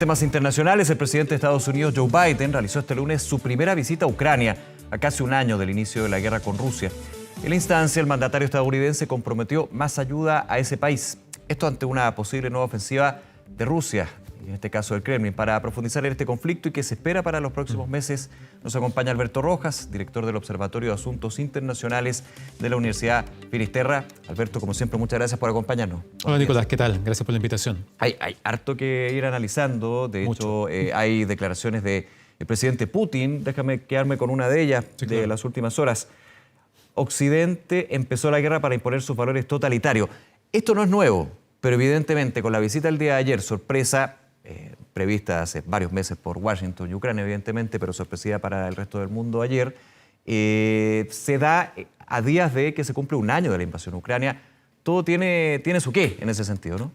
Temas internacionales, el presidente de Estados Unidos, Joe Biden, realizó este lunes su primera visita a Ucrania, a casi un año del inicio de la guerra con Rusia. En la instancia, el mandatario estadounidense comprometió más ayuda a ese país. Esto ante una posible nueva ofensiva de Rusia, en este caso del Kremlin. Para profundizar en este conflicto y que se espera para los próximos meses, nos acompaña Alberto Rojas, director del Observatorio de Asuntos Internacionales de la Universidad Finisterra. Alberto, como siempre, muchas gracias por acompañarnos. Hola Nicolás, ¿qué tal? Gracias por la invitación. Hay harto que ir analizando. De hecho, hay declaraciones del presidente Putin. Déjame quedarme con una de ellas, sí, claro, de las últimas horas. Occidente empezó la guerra para imponer sus valores totalitarios. Esto no es nuevo, pero evidentemente con la visita del día de ayer, sorpresa, prevista hace varios meses por Washington y Ucrania, evidentemente, pero sorpresiva para el resto del mundo ayer, se da a días de que se cumple un año de la invasión a Ucrania. Todo tiene su qué en ese sentido, ¿no?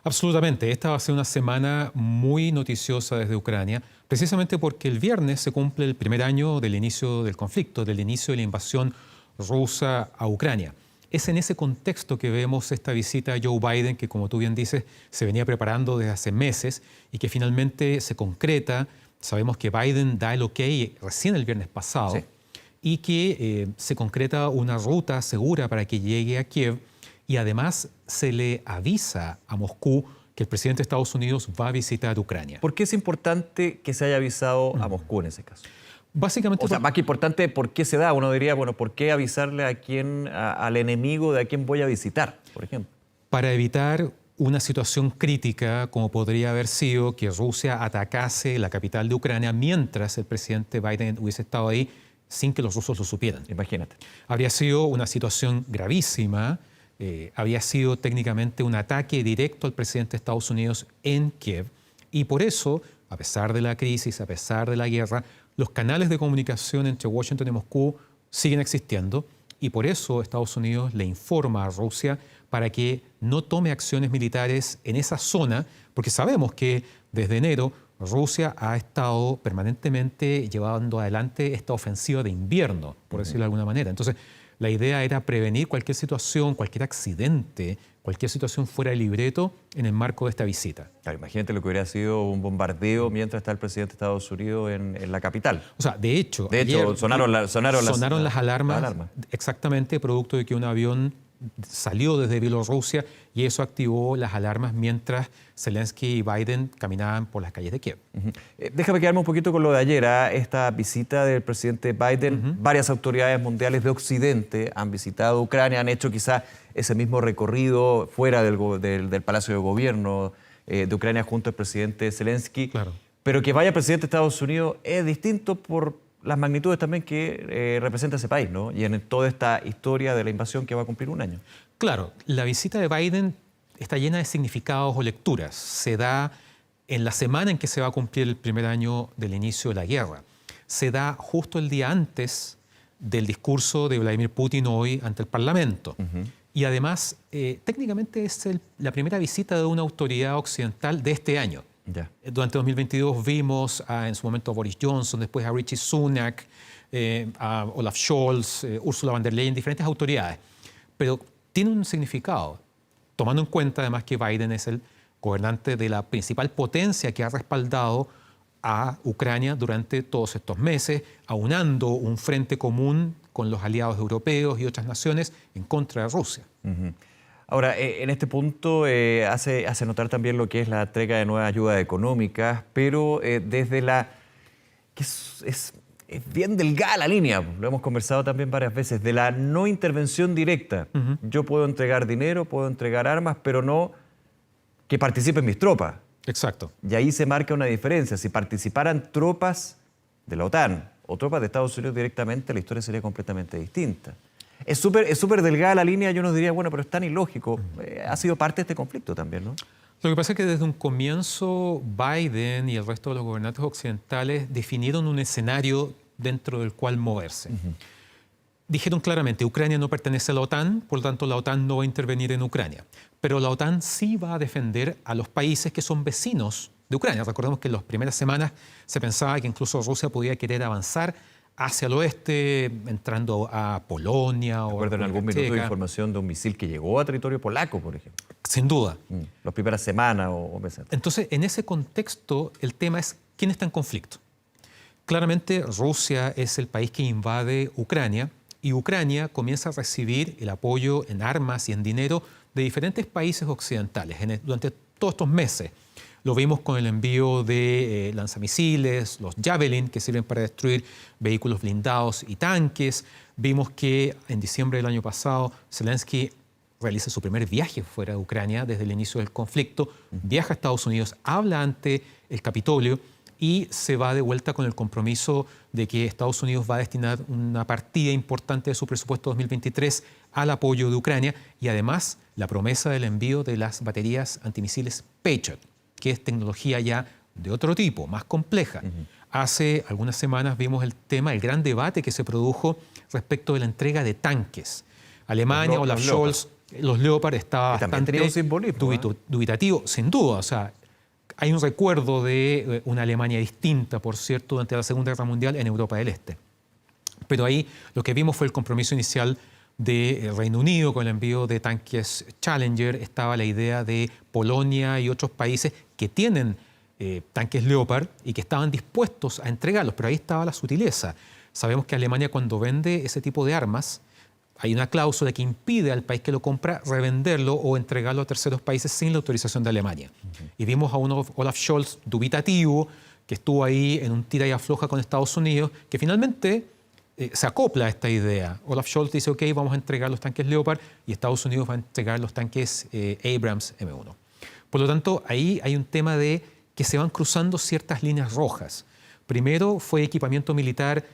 Absolutamente. Esta va a ser una semana muy noticiosa desde Ucrania, precisamente porque el viernes se cumple el primer año del inicio del conflicto, del inicio de la invasión rusa a Ucrania. Es en ese contexto que vemos esta visita a Joe Biden, que como tú bien dices, se venía preparando desde hace meses y que finalmente se concreta. Sabemos que Biden da el ok recién el viernes pasado, sí, y que se concreta una ruta segura para que llegue a Kiev, y además se le avisa a Moscú que el presidente de Estados Unidos va a visitar Ucrania. ¿Por qué es importante que se haya avisado a Moscú en ese caso? Básicamente, o sea, más que importante, ¿por qué se da? Uno diría, bueno, ¿por qué avisarle a quién, al enemigo de a quién voy a visitar, por ejemplo? Para evitar una situación crítica, como podría haber sido que Rusia atacase la capital de Ucrania mientras el presidente Biden hubiese estado ahí sin que los rusos lo supieran. Imagínate. Habría sido una situación gravísima, había sido técnicamente un ataque directo al presidente de Estados Unidos en Kiev, y por eso, a pesar de la crisis, a pesar de la guerra, los canales de comunicación entre Washington y Moscú siguen existiendo, y por eso Estados Unidos le informa a Rusia para que no tome acciones militares en esa zona, porque sabemos que desde enero Rusia ha estado permanentemente llevando adelante esta ofensiva de invierno, por decirlo de alguna manera. Entonces, la idea era prevenir cualquier situación, cualquier accidente, cualquier situación fuera de libreto en el marco de esta visita. Claro, imagínate lo que hubiera sido un bombardeo mientras está el presidente de Estados Unidos en la capital. O sea, de hecho ayer, sonaron las alarmas, exactamente, producto de que un avión salió desde Bielorrusia y eso activó las alarmas mientras Zelensky y Biden caminaban por las calles de Kiev. Déjame quedarme un poquito con lo de ayer, esta visita del presidente Biden. Varias autoridades mundiales de Occidente han visitado Ucrania, han hecho quizá ese mismo recorrido fuera del Palacio de Gobierno de Ucrania junto al presidente Zelensky. Claro. Pero que vaya el presidente de Estados Unidos es distinto por las magnitudes también que representa ese país, ¿no? Y en toda esta historia de la invasión que va a cumplir un año. Claro, la visita de Biden está llena de significados o lecturas. Se da en la semana en que se va a cumplir el primer año del inicio de la guerra. Se da justo el día antes del discurso de Vladimir Putin hoy ante el Parlamento. Y además, técnicamente es la primera visita de una autoridad occidental de este año. Ya. Durante 2022 vimos en su momento a Boris Johnson, después a Rishi Sunak, a Olaf Scholz, Ursula von der Leyen, diferentes autoridades. Pero tiene un significado, tomando en cuenta además que Biden es el gobernante de la principal potencia que ha respaldado a Ucrania durante todos estos meses, aunando un frente común con los aliados europeos y otras naciones en contra de Rusia. Ahora, en este punto hace notar también lo que es la entrega de nuevas ayudas económicas, pero desde que es bien delgada la línea, lo hemos conversado también varias veces, de la no intervención directa. Yo puedo entregar dinero, puedo entregar armas, pero no que participen mis tropas. Exacto. Y ahí se marca una diferencia. Si participaran tropas de la OTAN o tropas de Estados Unidos directamente, la historia sería completamente distinta. Es súper delgada la línea, yo nos diría, bueno, pero es tan ilógico. Ha sido parte de este conflicto también, ¿no? Lo que pasa es que desde un comienzo Biden y el resto de los gobernantes occidentales definieron un escenario dentro del cual moverse. Dijeron claramente, Ucrania no pertenece a la OTAN, por lo tanto la OTAN no va a intervenir en Ucrania. Pero la OTAN sí va a defender a los países que son vecinos de Ucrania. Recordemos que en las primeras semanas se pensaba que incluso Rusia podía querer avanzar hacia el oeste, entrando a Polonia o ¿Recuerdan a algún República minuto de Checa. información de un misil que llegó a territorio polaco, por ejemplo? Sin duda. Las primeras semanas o meses. Entonces, en ese contexto, el tema es quién está en conflicto. Claramente, Rusia es el país que invade Ucrania y Ucrania comienza a recibir el apoyo en armas y en dinero de diferentes países occidentales durante todos estos meses. Lo vimos con el envío de lanzamisiles, los Javelin, que sirven para destruir vehículos blindados y tanques. Vimos que en diciembre del año pasado Zelensky realiza su primer viaje fuera de Ucrania desde el inicio del conflicto, viaja a Estados Unidos, habla ante el Capitolio y se va de vuelta con el compromiso de que Estados Unidos va a destinar una partida importante de su presupuesto 2023 al apoyo de Ucrania y además la promesa del envío de las baterías antimisiles Patriot, que es tecnología ya de otro tipo, más compleja. Hace algunas semanas vimos el gran debate que se produjo respecto de la entrega de tanques. Alemania, Olaf Scholz, los Leopard estaba bastante dubitativo, sin duda. O sea, hay un recuerdo de una Alemania distinta, por cierto, durante la Segunda Guerra Mundial en Europa del Este. Pero ahí lo que vimos fue el compromiso inicial de Reino Unido con el envío de tanques Challenger. Estaba la idea de Polonia y otros países que tienen tanques Leopard y que estaban dispuestos a entregarlos, pero ahí estaba la sutileza. Sabemos que Alemania, cuando vende ese tipo de armas, hay una cláusula que impide al país que lo compra revenderlo o entregarlo a terceros países sin la autorización de Alemania. Y vimos a un Olaf Scholz dubitativo que estuvo ahí en un tira y afloja con Estados Unidos, que finalmente se acopla a esta idea. Olaf Scholz dice, ok, vamos a entregar los tanques Leopard y Estados Unidos va a entregar los tanques Abrams M1. Por lo tanto, ahí hay un tema de que se van cruzando ciertas líneas rojas. Primero fue equipamiento militar,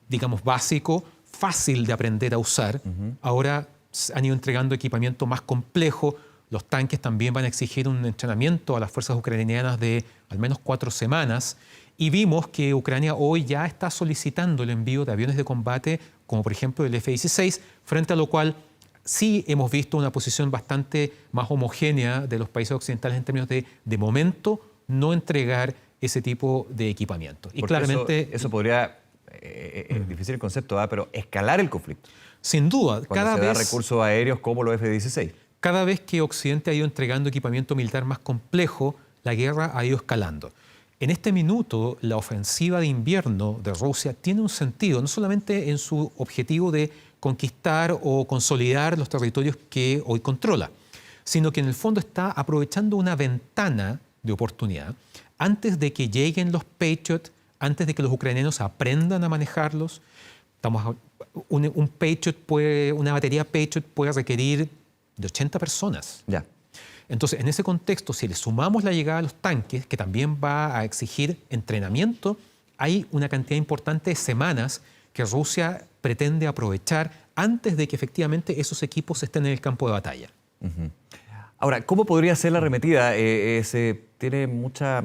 digamos, básico, fácil de aprender a usar. Ahora han ido entregando equipamiento más complejo. Los tanques también van a exigir un entrenamiento a las fuerzas ucranianas de al menos 4 semanas. Y vimos que Ucrania hoy ya está solicitando el envío de aviones de combate, como por ejemplo el F-16, frente a lo cual sí hemos visto una posición bastante más homogénea de los países occidentales en términos de momento, no entregar ese tipo de equipamiento. Y porque claramente eso podría, es difícil el concepto, pero escalar el conflicto. Sin duda, cada vez recursos aéreos como los F-16. Cada vez que Occidente ha ido entregando equipamiento militar más complejo, la guerra ha ido escalando. En este minuto, la ofensiva de invierno de Rusia tiene un sentido, no solamente en su objetivo de conquistar o consolidar los territorios que hoy controla, sino que en el fondo está aprovechando una ventana de oportunidad antes de que lleguen los Patriot, antes de que los ucranianos aprendan a manejarlos. Una batería Patriot puede requerir de 80 personas. Ya. Entonces, en ese contexto, si le sumamos la llegada de los tanques, que también va a exigir entrenamiento, hay una cantidad importante de semanas que Rusia pretende aprovechar antes de que efectivamente esos equipos estén en el campo de batalla. Ahora, ¿cómo podría ser la arremetida? Se tiene mucha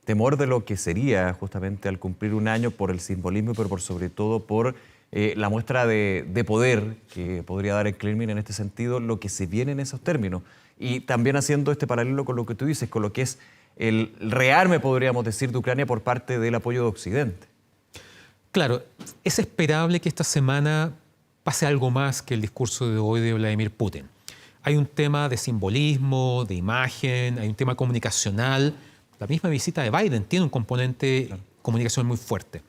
temor de lo que sería justamente al cumplir un año por el simbolismo, pero por sobre todo por la muestra de poder que podría dar el Kremlin en este sentido, lo que se viene en esos términos. Y también haciendo este paralelo con lo que tú dices, con lo que es el rearme, podríamos decir, de Ucrania por parte del apoyo de Occidente. Claro, es esperable que esta semana pase algo más que el discurso de hoy de Vladimir Putin. Hay un tema de simbolismo, de imagen, hay un tema comunicacional. La misma visita de Biden tiene un componente comunicacional muy fuerte.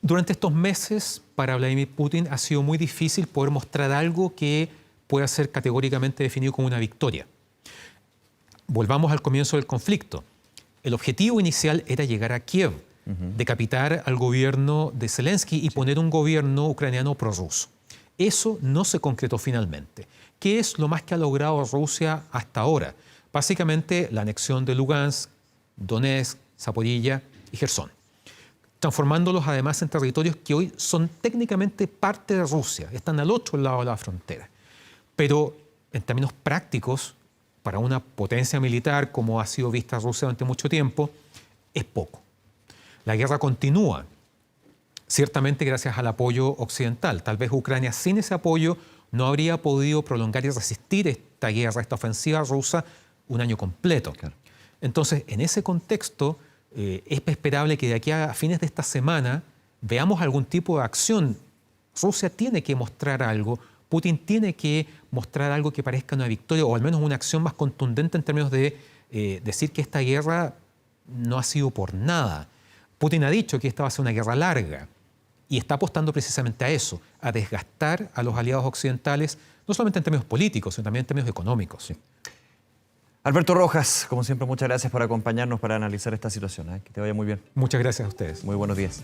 Durante estos meses, para Vladimir Putin ha sido muy difícil poder mostrar algo que pueda ser categóricamente definido como una victoria. Volvamos al comienzo del conflicto. El objetivo inicial era llegar a Kiev, decapitar al gobierno de Zelensky y poner un gobierno ucraniano prorruso. Eso no se concretó finalmente. ¿Qué es lo más que ha logrado Rusia hasta ahora? Básicamente la anexión de Lugansk, Donetsk, Zaporilla y Gerson, transformándolos además en territorios que hoy son técnicamente parte de Rusia, están al otro lado de la frontera. Pero en términos prácticos, para una potencia militar como ha sido vista Rusia durante mucho tiempo, es poco. La guerra continúa, ciertamente gracias al apoyo occidental. Tal vez Ucrania sin ese apoyo no habría podido prolongar y resistir esta guerra, esta ofensiva rusa, un año completo. Claro. Entonces, en ese contexto, es esperable que de aquí a fines de esta semana veamos algún tipo de acción. Rusia tiene que mostrar algo, Putin tiene que mostrar algo que parezca una victoria o al menos una acción más contundente en términos de decir que esta guerra no ha sido por nada. Putin ha dicho que esta va a ser una guerra larga y está apostando precisamente a eso, a desgastar a los aliados occidentales, no solamente en términos políticos, sino también en términos económicos. Sí. Alberto Rojas, como siempre, muchas gracias por acompañarnos para analizar esta situación. Que te vaya muy bien. Muchas gracias a ustedes. Muy buenos días.